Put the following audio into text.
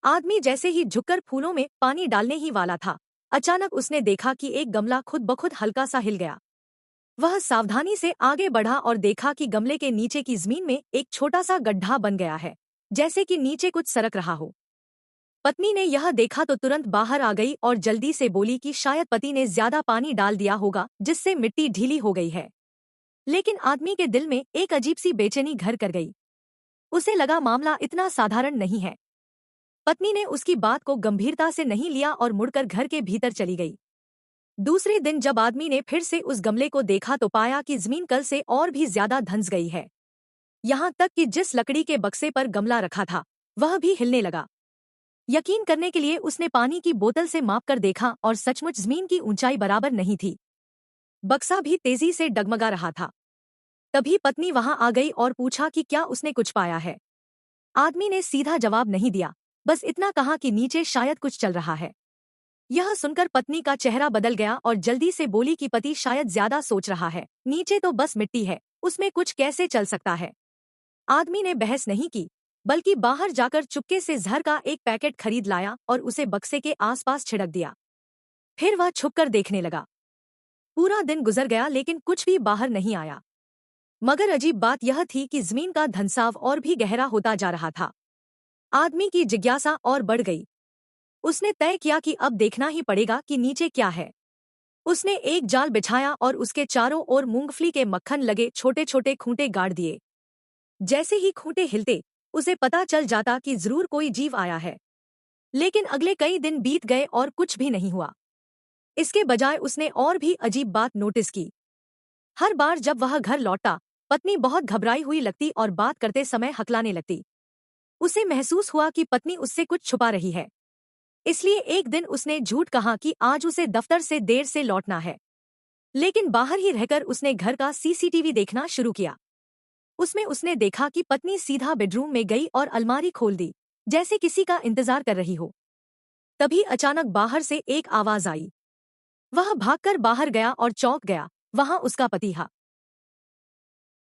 आदमी जैसे ही झुककर फूलों में पानी डालने ही वाला था, अचानक उसने देखा कि एक गमला खुद ब खुद हल्का सा हिल गया। वह सावधानी से आगे बढ़ा और देखा कि गमले के नीचे की जमीन में एक छोटा सा गड्ढा बन गया है, जैसे कि नीचे कुछ सरक रहा हो। पत्नी ने यह देखा तो तुरंत बाहर आ गई और जल्दी से बोली कि शायद पति ने ज्यादा पानी डाल दिया होगा, जिससे मिट्टी ढीली हो गई है। लेकिन आदमी के दिल में एक अजीब सी बेचैनी घर कर गई। उसे लगा मामला इतना साधारण नहीं है। पत्नी ने उसकी बात को गंभीरता से नहीं लिया और मुड़कर घर के भीतर चली गई। दूसरे दिन जब आदमी ने फिर से उस गमले को देखा तो पाया कि जमीन कल से और भी ज्यादा धंस गई है। यहाँ तक कि जिस लकड़ी के बक्से पर गमला रखा था वह भी हिलने लगा। यकीन करने के लिए उसने पानी की बोतल से मापकर देखा और सचमुच जमीन की ऊंचाई बराबर नहीं थी। बक्सा भी तेजी से डगमगा रहा था। तभी पत्नी वहां आ गई और पूछा कि क्या उसने कुछ पाया है। आदमी ने सीधा जवाब नहीं दिया, बस इतना कहा कि नीचे शायद कुछ चल रहा है। यह सुनकर पत्नी का चेहरा बदल गया और जल्दी से बोली कि पति शायद ज्यादा सोच रहा है, नीचे तो बस मिट्टी है, उसमें कुछ कैसे चल सकता है। आदमी ने बहस नहीं की, बल्कि बाहर जाकर चुपके से जहर का एक पैकेट खरीद लाया और उसे बक्से के आसपास छिड़क दिया। फिर वह छुपकर देखने लगा। पूरा दिन गुजर गया लेकिन कुछ भी बाहर नहीं आया। मगर अजीब बात यह थी कि जमीन का धंसाव और भी गहरा होता जा रहा था। आदमी की जिज्ञासा और बढ़ गई। उसने तय किया कि अब देखना ही पड़ेगा कि नीचे क्या है। उसने एक जाल बिछाया और उसके चारों ओर मूंगफली के मक्खन लगे छोटे छोटे खूंटे गाड़ दिए। जैसे ही खूंटे हिलते उसे पता चल जाता कि जरूर कोई जीव आया है। लेकिन अगले कई दिन बीत गए और कुछ भी नहीं हुआ। इसके बजाय उसने और भी अजीब बात नोटिस की। हर बार जब वह घर लौटता, पत्नी बहुत घबराई हुई लगती और बात करते समय हकलाने लगती। उसे महसूस हुआ कि पत्नी उससे कुछ छुपा रही है। इसलिए एक दिन उसने झूठ कहा कि आज उसे दफ्तर से देर से लौटना है। लेकिन बाहर ही रहकर उसने घर का सीसीटीवी देखना शुरू किया। उसमें उसने देखा कि पत्नी सीधा बेडरूम में गई और अलमारी खोल दी, जैसे किसी का इंतजार कर रही हो। तभी अचानक बाहर से एक आवाज आई। वह भागकर बाहर गया और चौंक गया, वहां उसका पति था।